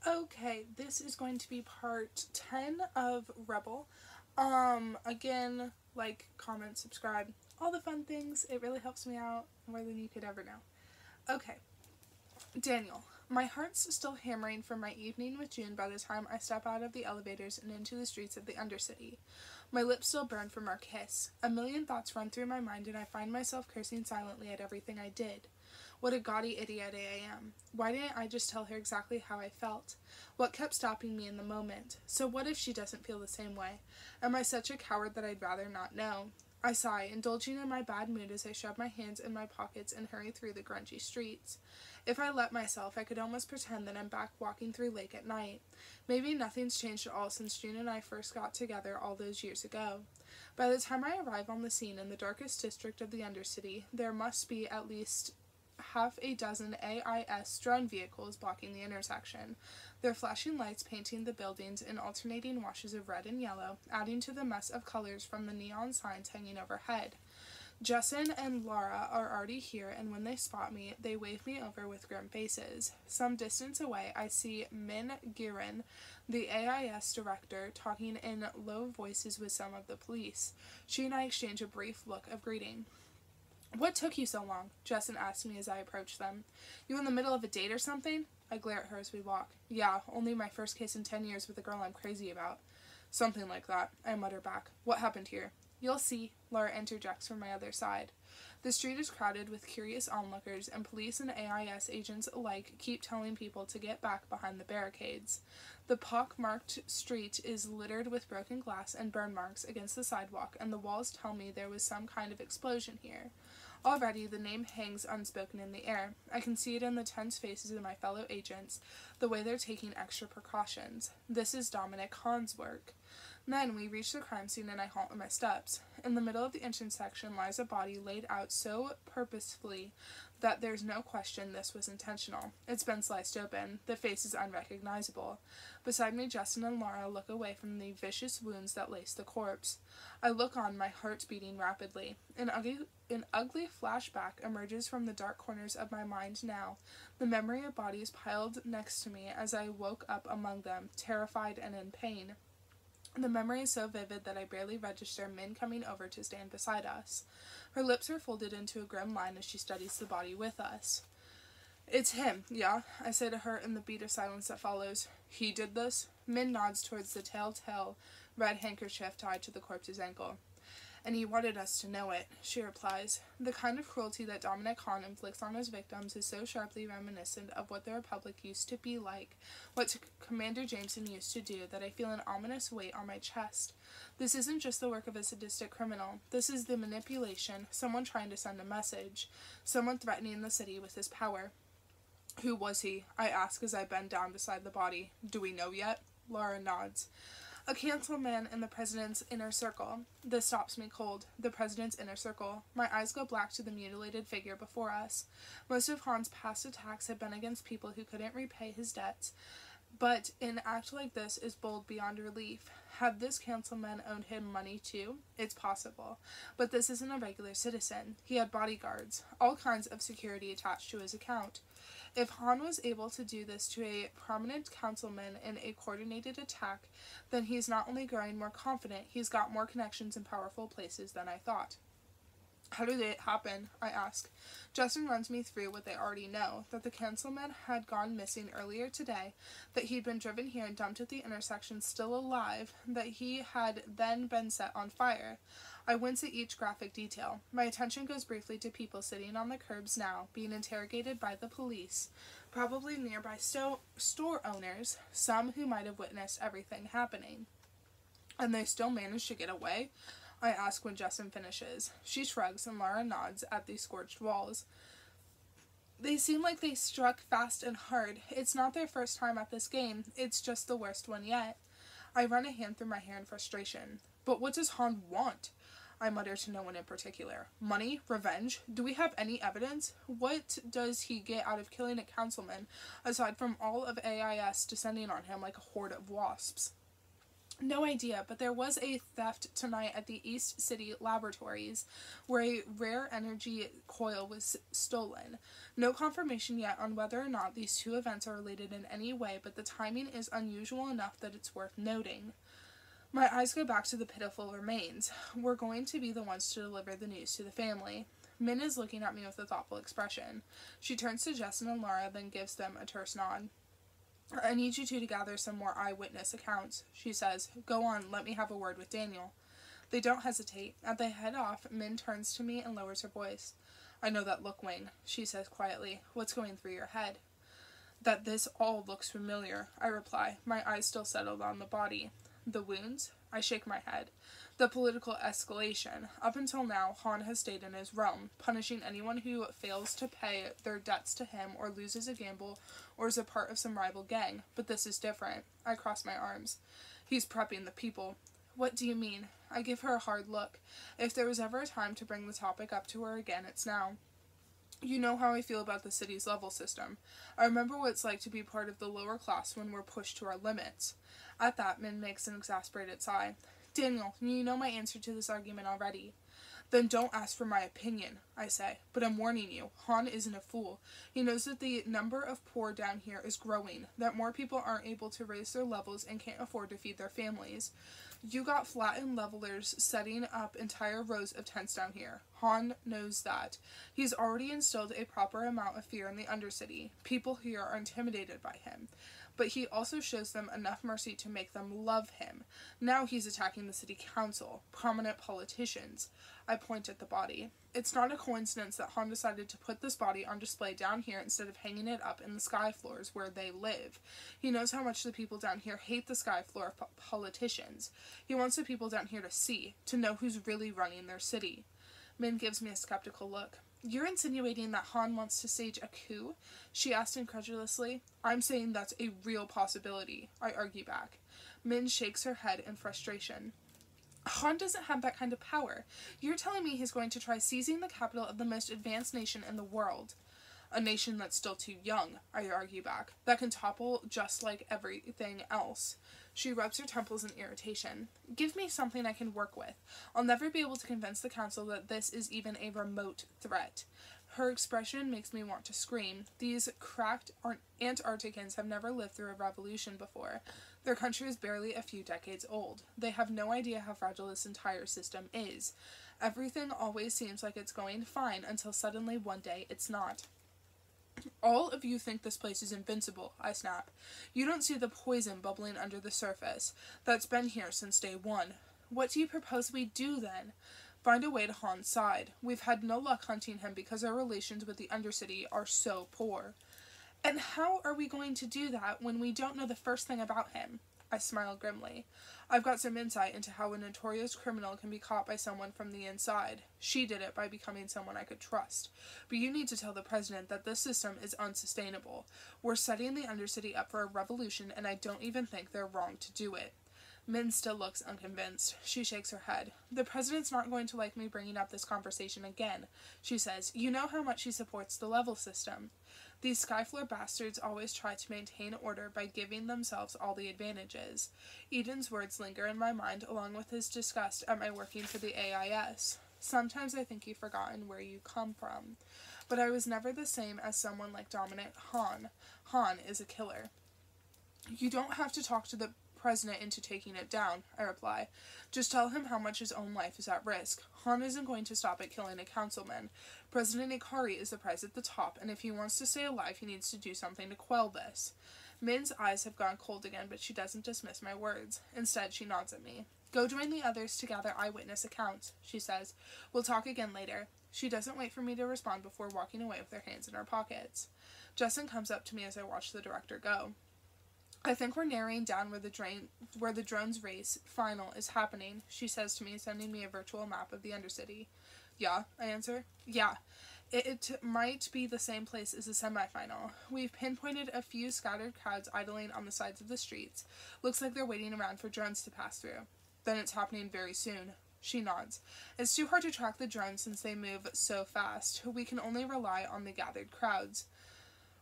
Okay, this is going to be part 10 of Rebel. Again, like, comment, subscribe, all the fun things. It really helps me out more than you could ever know. Okay, Daniel. My heart's still hammering from my evening with June by the time I step out of the elevators and into the streets of the Undercity. My lips still burn from our kiss. A million thoughts run through my mind and I find myself cursing silently at everything I did. What a gaudy idiot I am. Why didn't I just tell her exactly how I felt? What kept stopping me in the moment? So what if she doesn't feel the same way? Am I such a coward that I'd rather not know? I sigh, indulging in my bad mood as I shove my hands in my pockets and hurry through the grungy streets. If I let myself, I could almost pretend that I'm back walking through Lake at night. Maybe nothing's changed at all since June and I first got together all those years ago. By the time I arrive on the scene in the darkest district of the Undercity, there must be at least half a dozen AIS drone vehicles blocking the intersection, their flashing lights painting the buildings in alternating washes of red and yellow, adding to the mess of colors from the neon signs hanging overhead. Justin and Laura are already here, and when they spot me, they wave me over with grim faces. Some distance away, I see Min Girin, the AIS director, talking in low voices with some of the police. She and I exchange a brief look of greeting. "What took you so long?" Justin asked me as I approached them. "You in the middle of a date or something?" I glare at her as we walk. "Yeah, only my first kiss in 10 years with a girl I'm crazy about." "Something like that," I mutter back. "What happened here?" "You'll see," Laura interjects from my other side. The street is crowded with curious onlookers, and police and AIS agents alike keep telling people to get back behind the barricades. The pock-marked street is littered with broken glass and burn marks against the sidewalk, and the walls tell me there was some kind of explosion here. Already, the name hangs unspoken in the air. I can see it in the tense faces of my fellow agents, the way they're taking extra precautions. This is Dominic Hahn's work. Then we reach the crime scene and I halt my steps. In the middle of the intersection lies a body laid out so purposefully that there's no question this was intentional. It's been sliced open. The face is unrecognizable. Beside me, Justin and Laura look away from the vicious wounds that lace the corpse. I look on, my heart beating rapidly. An ugly flashback emerges from the dark corners of my mind now. The memory of bodies piled next to me as I woke up among them, terrified and in pain. The memory is so vivid that I barely register Min coming over to stand beside us. Her lips are folded into a grim line as she studies the body with us. "It's him, yeah?" I say to her in the beat of silence that follows. "He did this?" Min nods towards the telltale red handkerchief tied to the corpse's ankle. "And he wanted us to know it," she replies. The kind of cruelty that Dominic Hahn inflicts on his victims is so sharply reminiscent of what the Republic used to be like, what Commander Jameson used to do, that I feel an ominous weight on my chest. This isn't just the work of a sadistic criminal. This is the manipulation, someone trying to send a message, someone threatening the city with his power. "Who was he?" I ask as I bend down beside the body. "Do we know yet?" Laura nods. "A councilman in the president's inner circle." This stops me cold. The president's inner circle. My eyes go black to the mutilated figure before us. Most of Han's past attacks have been against people who couldn't repay his debts, but an act like this is bold beyond relief. Had this councilman owed him money too? It's possible. But this isn't a regular citizen. He had bodyguards, all kinds of security attached to his account. If Han was able to do this to a prominent councilman in a coordinated attack, then he's not only growing more confident, he's got more connections in powerful places than I thought. "How did it happen?" I ask. Justin runs me through what they already know, that the councilman had gone missing earlier today, that he'd been driven here and dumped at the intersection still alive, that he had then been set on fire. I wince at each graphic detail. My attention goes briefly to people sitting on the curbs now, being interrogated by the police, probably nearby store owners, some who might have witnessed everything happening. "And they still managed to get away?" I ask when Justin finishes. She shrugs and Laura nods at the scorched walls. "They seem like they struck fast and hard. It's not their first time at this game. It's just the worst one yet." I run a hand through my hair in frustration. "But what does Han want?" I mutter to no one in particular. "Money? Revenge? Do we have any evidence? What does he get out of killing a councilman, aside from all of AIS descending on him like a horde of wasps?" No idea, but there was a theft tonight at the East City Laboratories where a rare energy coil was stolen. No confirmation yet on whether or not these two events are related in any way, but the timing is unusual enough that it's worth noting. My eyes go back to the pitiful remains. We're going to be the ones to deliver the news to the family. Min is looking at me with a thoughtful expression. She turns to Justin and Laura, then gives them a terse nod. I need you two to gather some more eyewitness accounts, she says. Go on, let me have a word with Daniel. They don't hesitate. As they head off, Min turns to me and lowers her voice. I know that look, Wayne, she says quietly. What's going through your head? That this all looks familiar, I reply, my eyes still settled on the body. The wounds? I shake my head. The political escalation. Up until now, Han has stayed in his realm, punishing anyone who fails to pay their debts to him or loses a gamble or is a part of some rival gang. But this is different. I cross my arms. He's prepping the people. What do you mean? I give her a hard look. If there was ever a time to bring the topic up to her again, it's now. You know how I feel about the city's level system. I remember what it's like to be part of the lower class when we're pushed to our limits. At that, Min makes an exasperated sigh. Daniel, you know my answer to this argument already. Then don't ask for my opinion, I say. But I'm warning you, Han isn't a fool. He knows that the number of poor down here is growing, that more people aren't able to raise their levels and can't afford to feed their families. You got flattened levelers setting up entire rows of tents down here. Han knows that. He's already instilled a proper amount of fear in the Undercity. People here are intimidated by him. But he also shows them enough mercy to make them love him. Now he's attacking the city council, prominent politicians. I point at the body. It's not a coincidence that Han decided to put this body on display down here instead of hanging it up in the sky floors where they live. He knows how much the people down here hate the sky floor politicians. He wants the people down here to see, to know who's really running their city. Min gives me a skeptical look. You're insinuating that Han wants to stage a coup? She asked incredulously. I'm saying that's a real possibility, I argue back. Min shakes her head in frustration. Han doesn't have that kind of power. You're telling me he's going to try seizing the capital of the most advanced nation in the world. A nation that's still too young, I argue back, that can topple just like everything else. She rubs her temples in irritation. Give me something I can work with. I'll never be able to convince the council that this is even a remote threat. Her expression makes me want to scream. These cracked Antarcticans have never lived through a revolution before. Their country is barely a few decades old. They have no idea how fragile this entire system is. Everything always seems like it's going fine until suddenly one day it's not. All of you think this place is invincible, I snap. You don't see the poison bubbling under the surface. That's been here since day one. What do you propose we do, then? Find a way to Han's side. We've had no luck hunting him because our relations with the Undercity are so poor. And how are we going to do that when we don't know the first thing about him? I smile grimly. I've got some insight into how a notorious criminal can be caught by someone from the inside. She did it by becoming someone I could trust. But you need to tell the president that this system is unsustainable. We're setting the Undercity up for a revolution, and I don't even think they're wrong to do it. Min still looks unconvinced. She shakes her head. The president's not going to like me bringing up this conversation again, she says. You know how much he supports the level system. These Skyfloor bastards always try to maintain order by giving themselves all the advantages. Eden's words linger in my mind along with his disgust at my working for the AIS. Sometimes I think you've forgotten where you come from. But I was never the same as someone like Dominant Han. Han is a killer. You don't have to talk to the president into taking it down, I reply. Just tell him how much his own life is at risk. Han isn't going to stop at killing a councilman. President Ikari is the prize at the top, and if he wants to stay alive, he needs to do something to quell this. Min's eyes have gone cold again, but she doesn't dismiss my words. Instead, she nods at me. Go join the others to gather eyewitness accounts, she says. We'll talk again later. She doesn't wait for me to respond before walking away with her hands in her pockets. Justin comes up to me as I watch the director go. I think we're narrowing down where the drone's race final is happening, she says to me, sending me a virtual map of the Undercity. Yeah, I answer. Yeah. It might be the same place as the semifinal. We've pinpointed a few scattered crowds idling on the sides of the streets. Looks like they're waiting around for drones to pass through. Then it's happening very soon. She nods. It's too hard to track the drones since they move so fast. We can only rely on the gathered crowds.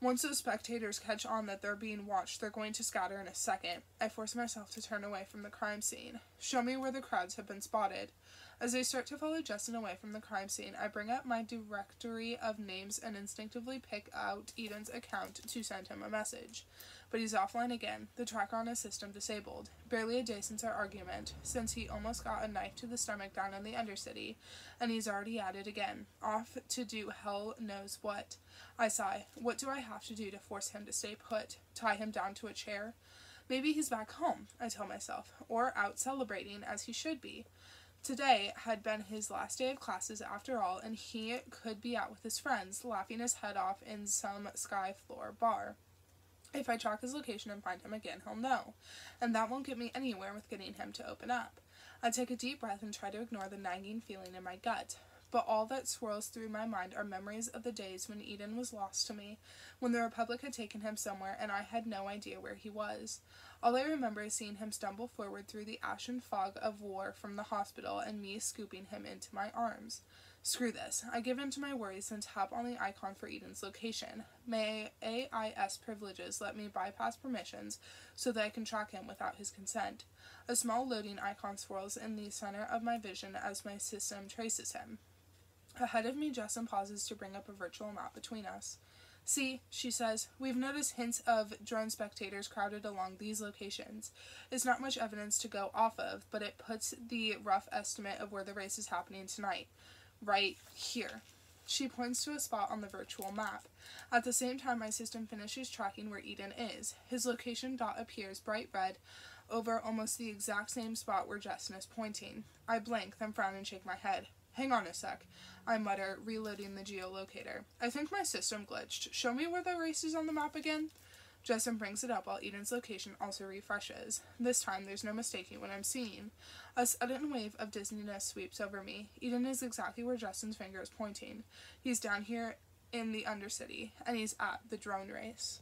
Once those spectators catch on that they're being watched, they're going to scatter in a second. I force myself to turn away from the crime scene. Show me where the crowds have been spotted. As I start to follow Justin away from the crime scene, I bring up my directory of names and instinctively pick out Eden's account to send him a message. But he's offline again, the tracker on his system disabled. Barely a day since our argument, since he almost got a knife to the stomach down in the Undercity, and he's already at it again, off to do hell knows what. I sigh. What do I have to do to force him to stay put? Tie him down to a chair? Maybe he's back home, I tell myself, or out celebrating as he should be. Today had been his last day of classes after all, and he could be out with his friends, laughing his head off in some sky floor bar. If I track his location and find him again, he'll know, and that won't get me anywhere with getting him to open up. I take a deep breath and try to ignore the nagging feeling in my gut, but all that swirls through my mind are memories of the days when Eden was lost to me, when the Republic had taken him somewhere and I had no idea where he was. All I remember is seeing him stumble forward through the ashen fog of war from the hospital and me scooping him into my arms. Screw this. I give in to my worries and tap on the icon for Eden's location. May AIS privileges let me bypass permissions so that I can track him without his consent. A small loading icon swirls in the center of my vision as my system traces him. Ahead of me, Justin pauses to bring up a virtual map between us. See, she says, we've noticed hints of drone spectators crowded along these locations. It's not much evidence to go off of, but it puts the rough estimate of where the race is happening tonight. Right here. She points to a spot on the virtual map. At the same time, my system finishes tracking where Eden is. His location dot appears bright red over almost the exact same spot where Justin is pointing. I blank, then frown and shake my head. Hang on a sec, I mutter, reloading the geolocator. I think my system glitched. Show me where the race is on the map again? Justin brings it up while Eden's location also refreshes. This time, there's no mistaking what I'm seeing. A sudden wave of dizziness sweeps over me. Eden is exactly where Justin's finger is pointing. He's down here in the Undercity, and he's at the drone race.